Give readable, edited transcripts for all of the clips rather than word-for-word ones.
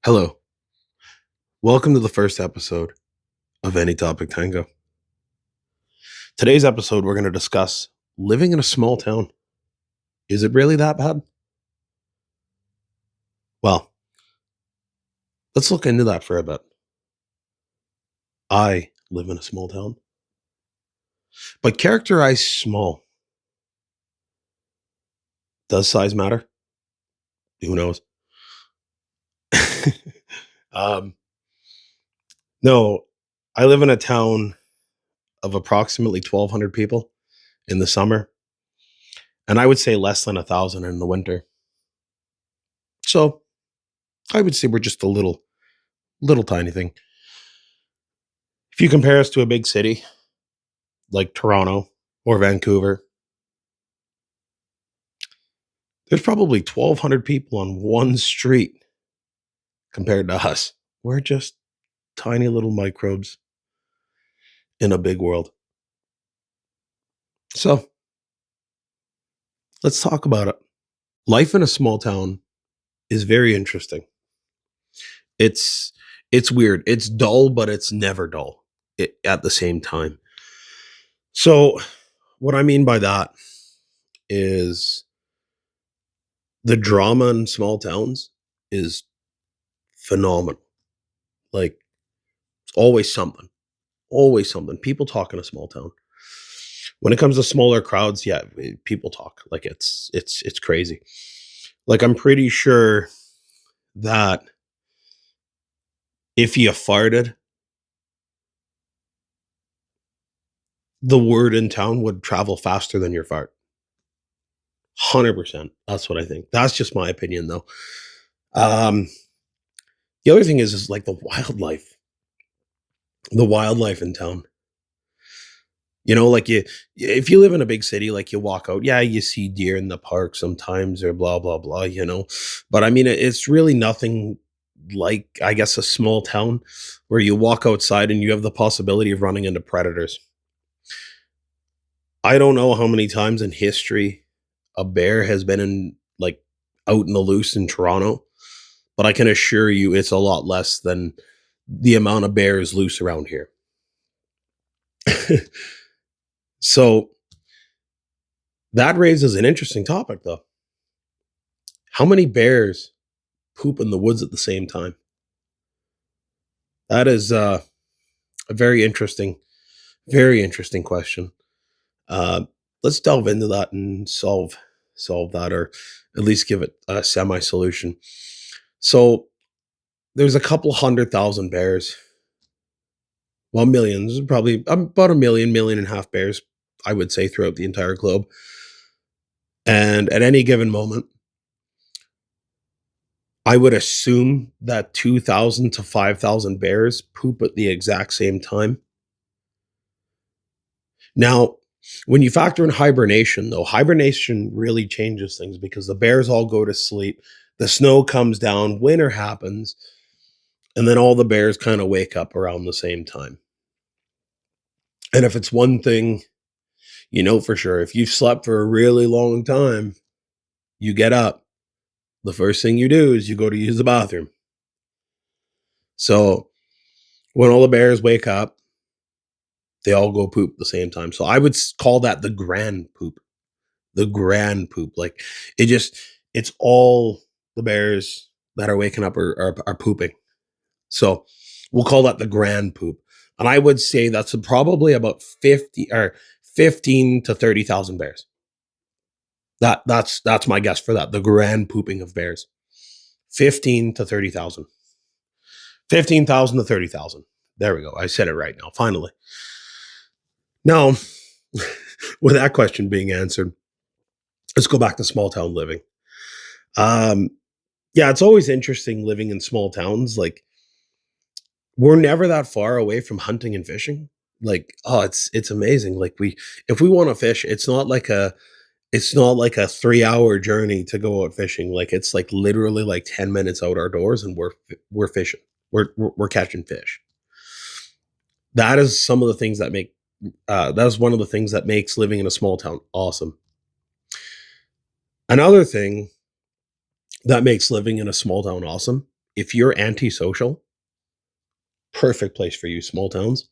Hello. Welcome to the first episode of Any Topic Tango. Today's episode, we're going to discuss living in a small town. Is it really that bad? Well, let's look into that for a bit. I live in a small town, but characterized small. Does size matter? Who knows? um, no, I live in a town of approximately 1,200 people in the summer, and I would say less than 1,000 in the winter. So I would say we're just a little tiny thing. If you compare us to a big city like Toronto or Vancouver, there's probably 1,200 people on one street compared to us. We're just tiny little microbes in a big world. So let's talk about it. Life in a small town is very interesting. It's it's weird. It's dull, but it's never dull at the same time. So what I mean by that is the drama in small towns is phenomenal. Like it's always something. People talk in a small town. When it comes to smaller crowds, yeah, people talk. Like it's crazy. Like I'm pretty sure that if you farted, the word in town would travel faster than your fart. 100%. That's what I think. That's just my opinion though. Um the other thing is like the wildlife. The wildlife in town. Like if you live in a big city, like you walk out, yeah, you see deer in the park sometimes or blah blah blah. But I mean, it's really nothing like I guess a small town where you walk outside and you have the possibility of running into predators. I don't know how many times in history a bear has been in like out in the loose in Toronto, but I can assure you it's a lot less than the amount of bears loose around here. So that raises an interesting topic though. How many bears poop in the woods at the same time? That is a very interesting question. Uh, let's delve into that and solve that, or at least give it a semi solution. So there's a couple 100,000 bears. Well, millions, probably about a million and a half bears, I would say, throughout the entire globe. And at any given moment, I would assume that 2,000 to 5,000 bears poop at the exact same time. Now, when you factor in hibernation, though, hibernation really changes things because the bears all go to sleep, the snow comes down, winter happens, and then all the bears kind of wake up around the same time. And if it's one thing, you know for sure, if you've slept for a really long time, you get up. The first thing you do is you go to use the bathroom. So when all the bears wake up, they all go poop at the same time. So I would call that the grand poop. The grand poop. Like it just it's all the bears that are waking up are pooping. So we'll call that the grand poop. And I would say that's probably about 50 or 15 to 30,000 bears. That's my guess for that. The grand pooping of bears. 15 to 30,000. 15,000 to 30,000. There we go. I said it right now. Finally. Now, with that question being answered, let's go back to small town living. Um, yeah, it's always interesting living in small towns. Like we're never that far away from hunting and fishing. Like, oh, it's amazing. Like if we want to fish, it's not like a 3 hour journey to go out fishing. Like it's like literally like 10 minutes out our doors and we're fishing. We're catching fish. That is some of the things that make that is one of the things that makes living in a small town awesome. Another thing that makes living in a small town awesome if you're antisocial, perfect place for you, small towns.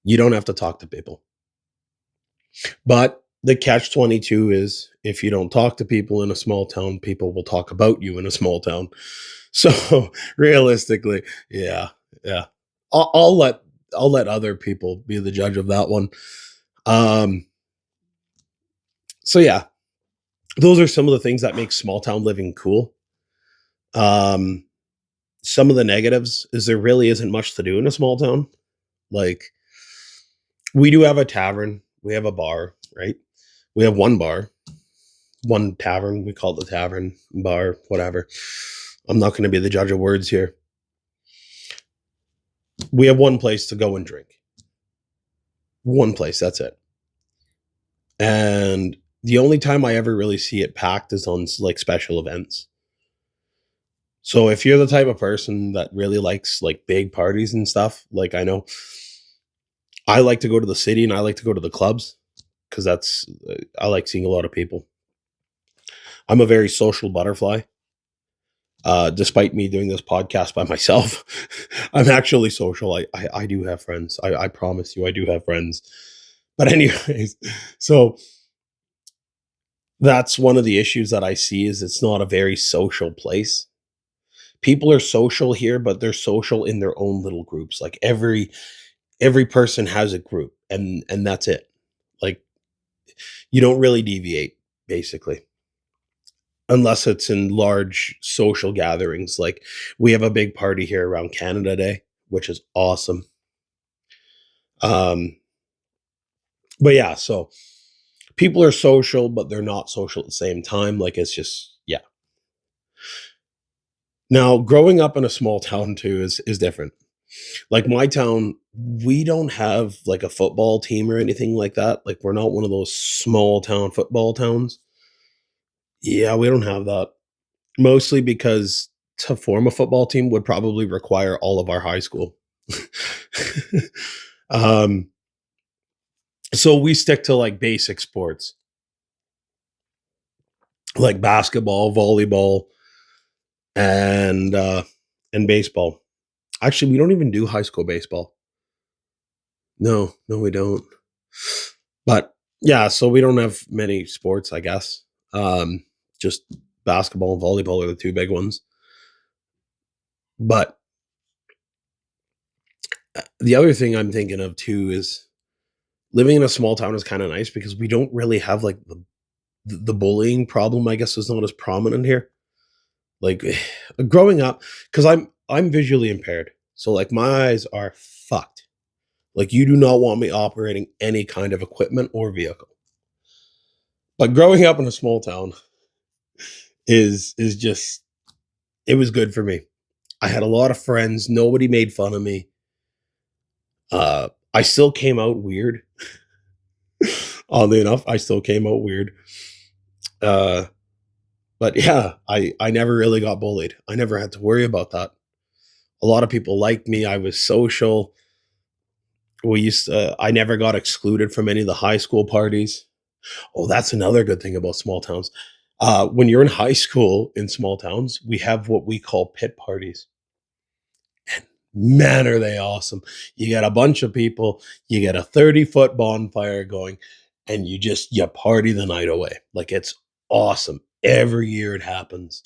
You don't have to talk to people. But the catch 22 is if you don't talk to people in a small town, people will talk about you in a small town. So realistically, yeah, yeah. I'll, I'll let I'll let other people be the judge of that one. Um, so yeah, those are some of the things that make small town living cool. Um, some of the negatives is there really isn't much to do in a small town. Like we do have a tavern, we have a bar, right? We have one bar, one tavern. We call it the tavern, bar, whatever. I'm not going to be the judge of words here. We have one place to go and drink. One place, that's it. And the only time I ever really see it packed is on like special events. So if you're the type of person that really likes like big parties and stuff, like I know I like to go to the city and I like to go to the clubs because I like seeing a lot of people. I'm a very social butterfly. Despite me doing this podcast by myself, I'm actually social. I do have friends. I promise you, I do have friends. But anyways, so that's one of the issues that I see is it's not a very social place. People are social here, but they're social in their own little groups. Like every person has a group, and that's it. Like you don't really deviate, basically. Unless it's in large social gatherings. Like we have a big party here around Canada Day, which is awesome. Um, but yeah, so people are social, but they're not social at the same time. Like it's just yeah. Now, growing up in a small town too is different. Like my town, we don't have like a football team or anything like that. Like we're not one of those small town football towns. Yeah, we don't have that. Mostly because to form a football team would probably require all of our high school. um, so we stick to like basic sports like basketball, volleyball, and and baseball. Actually, we don't even do high school baseball. No, no, we don't. But yeah, so we don't have many sports, I guess. Just basketball and volleyball are the two big ones. But the other thing I'm thinking of too is living in a small town is kind of nice because we don't really have like the bullying problem. I guess is not as prominent here. Like growing up, because I'm visually impaired, so like my eyes are fucked. Like you do not want me operating any kind of equipment or vehicle. But growing up in a small town is just it was good for me. I had a lot of friends. Nobody made fun of me. I still came out weird. Oddly enough, I still came out weird. Uh, but yeah, I never really got bullied. I never had to worry about that. A lot of people liked me. I was social. I never got excluded from any of the high school parties. Oh, that's another good thing about small towns. When you're in high school in small towns, we have what we call pit parties. Man, are they awesome. You get a bunch of people, you get a 30-foot bonfire going, and you party the night away. Like it's awesome. Every year it happens.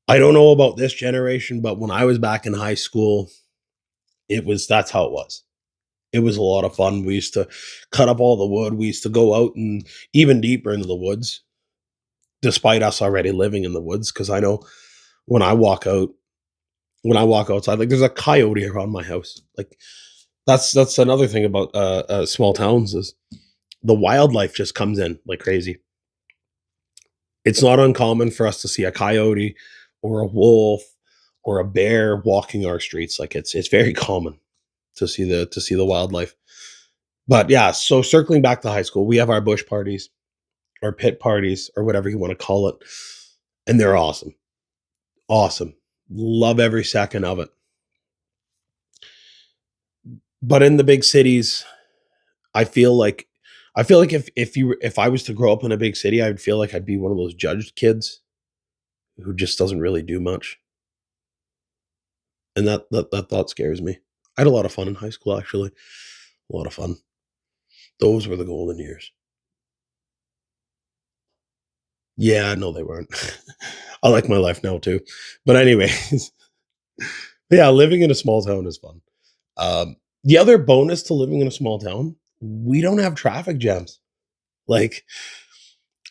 I don't know about this generation, but when I was back in high school, that's how it was. It was a lot of fun. We used to cut up all the wood. We used to go out and even deeper into the woods, despite us already living in the woods. Cause I know when I walk out, when I walk outside, like there's a coyote around my house. Like that's another thing about small towns is the wildlife just comes in like crazy. It's not uncommon for us to see a coyote or a wolf or a bear walking our streets. Like it's very common to see the wildlife. But yeah, so circling back to high school, we have our bush parties or pit parties or whatever you want to call it, and they're awesome. Awesome. Love every second of it. But in the big cities, I feel like if I was to grow up in a big city, I would feel like I'd be one of those judged kids who just doesn't really do much. and that thought scares me. I had a lot of fun in high school, actually. A lot of fun. Those were the golden years. Yeah, no, they weren't. I like my life now too. But anyways, yeah, living in a small town is fun. The other bonus to living in a small town, we don't have traffic jams. Like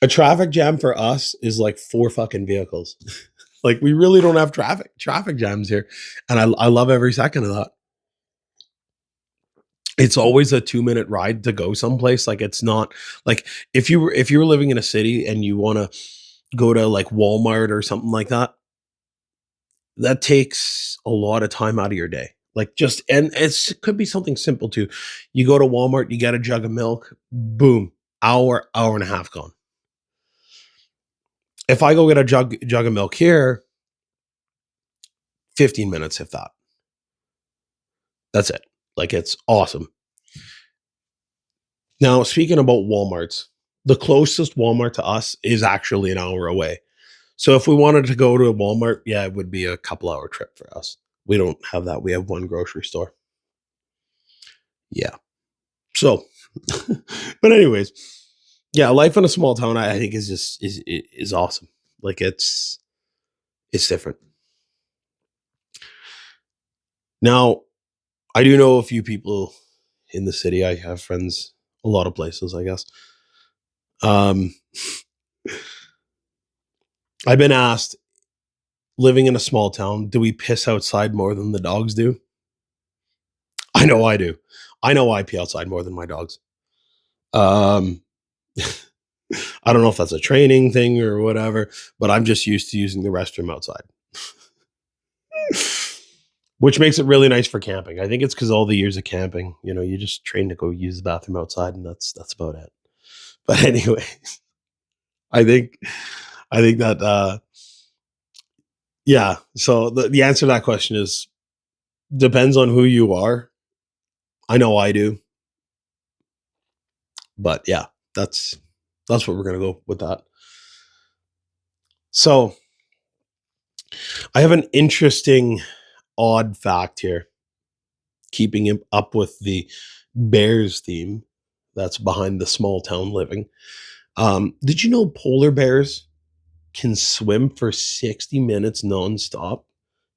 a traffic jam for us is like 4 fucking vehicles. Like we really don't have traffic jams here. And I love every second of that. It's always a 2-minute ride to go someplace. Like it's not like if you were living in a city and you want to go to like Walmart or something like that, that takes a lot of time out of your day. Like just and it could be something simple too. You go to Walmart, you get a jug of milk, boom, hour and a half gone. If I go get a jug of milk here, 15 minutes if that. That's it. Like it's awesome. Now, speaking about Walmarts, the closest Walmart to us is actually an hour away. So if we wanted to go to a Walmart, yeah, it would be a couple hour trip for us. We don't have that. We have one grocery store. Yeah. So, but anyways, yeah, life in a small town, I think is just is awesome. Like it's different. Now, I do know a few people in the city. I have friends a lot of places, I guess. Um, I've been asked, living in a small town, do we piss outside more than the dogs do? I know I do. I know I pee outside more than my dogs. Um, I don't know if that's a training thing or whatever, but I'm just used to using the restroom outside, which makes it really nice for camping. I think it's because all the years of camping, you know, you just train to go use the bathroom outside, and that's about it. But anyway, I think I think that yeah. So the answer to that question is depends on who you are. I know I do, but yeah, that's what we're gonna go with that. So I have an interesting odd fact here, keeping him up with the bears theme that's behind the small town living. Did you know polar bears can swim for 60 minutes nonstop?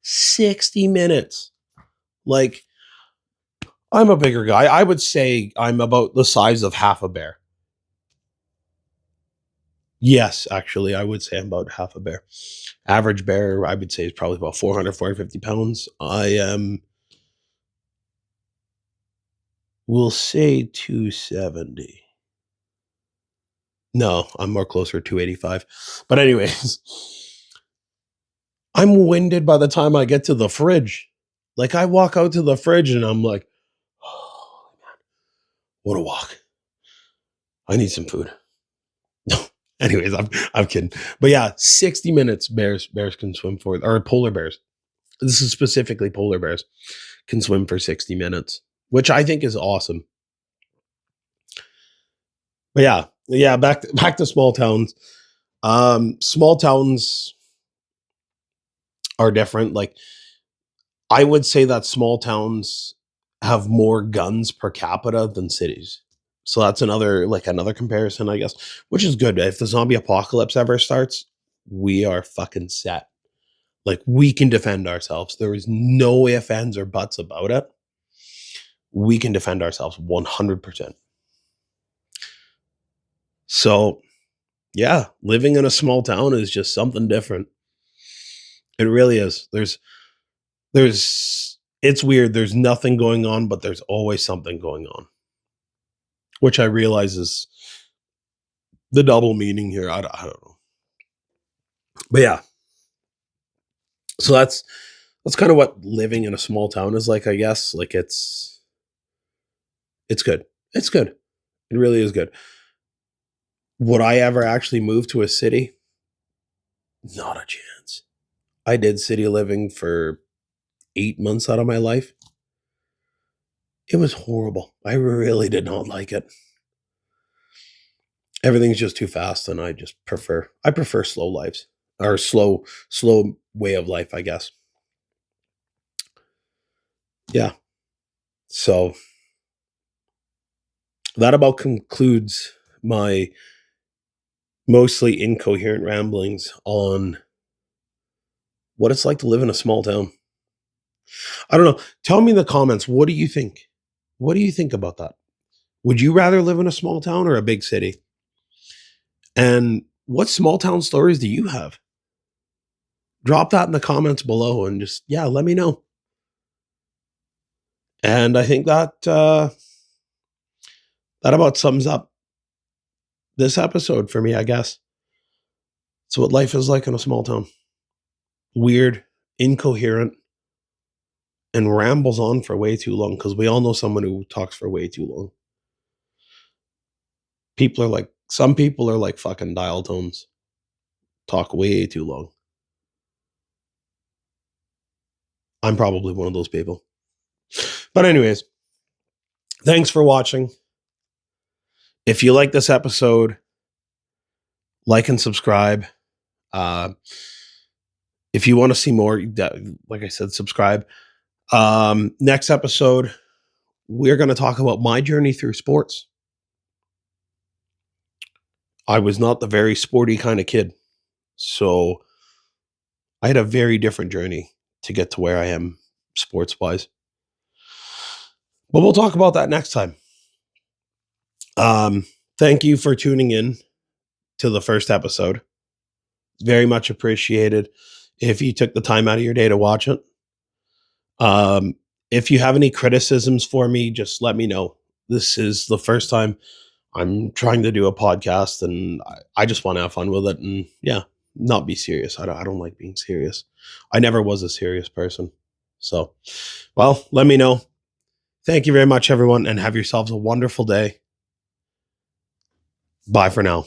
60 minutes. Like, I'm a bigger guy. I would say I'm about the size of half a bear. Yes, actually, I would say I'm about half a bear. Average bear, I would say, is probably about 400, 450 pounds. I am, we'll say 270. No, I'm more closer to 285. But anyways, I'm winded by the time I get to the fridge. Like I walk out to the fridge and I'm like, oh, what a walk. I need some food. No. Anyways, I'm kidding. But yeah, 60 minutes bears can swim for, or polar bears. This is specifically polar bears can swim for 60 minutes, which I think is awesome. But yeah, yeah, back to small towns. Small towns are different. Like I would say that small towns have more guns per capita than cities. So that's another comparison, I guess, which is good. If the zombie apocalypse ever starts, we are fucking set. Like we can defend ourselves. There is no ifs, ands, or buts about it. We can defend ourselves 100%. So yeah, living in a small town is just something different. It really is. It's weird. There's nothing going on, but there's always something going on, which I realize is the double meaning here. I don't know. But yeah, so that's kind of what living in a small town is like, I guess. Like it's good. It's good. It really is good. Would I ever actually move to a city? Not a chance. I did city living for 8 months out of my life. It was horrible. I really did not like it. Everything's just too fast, and I prefer slow lives or slow way of life, I guess. Yeah. So that about concludes my mostly incoherent ramblings on what it's like to live in a small town. I don't know. Tell me in the comments, what do you think? What do you think about that? Would you rather live in a small town or a big city? And what small town stories do you have? Drop that in the comments below and just, yeah, let me know. And I think that about sums up this episode for me, I guess. It's what life is like in a small town. Weird, incoherent, and rambles on for way too long because we all know someone who talks for way too long. Some people are like fucking dial tones, talk way too long. I'm probably one of those people. But, anyways, thanks for watching. If you like this episode, like and subscribe. If you want to see more, like I said, subscribe. Next episode, we're going to talk about my journey through sports. I was not the very sporty kind of kid. So I had a very different journey to get to where I am sports wise. But we'll talk about that next time. Thank you for tuning in to the first episode. Very much appreciated if you took the time out of your day to watch it. If you have any criticisms for me, just let me know. This is the first time I'm trying to do a podcast, and I just want to have fun with it. And yeah, not be serious. I don't like being serious. I never was a serious person. So, well, let me know. Thank you very much, everyone, and have yourselves a wonderful day. Bye for now.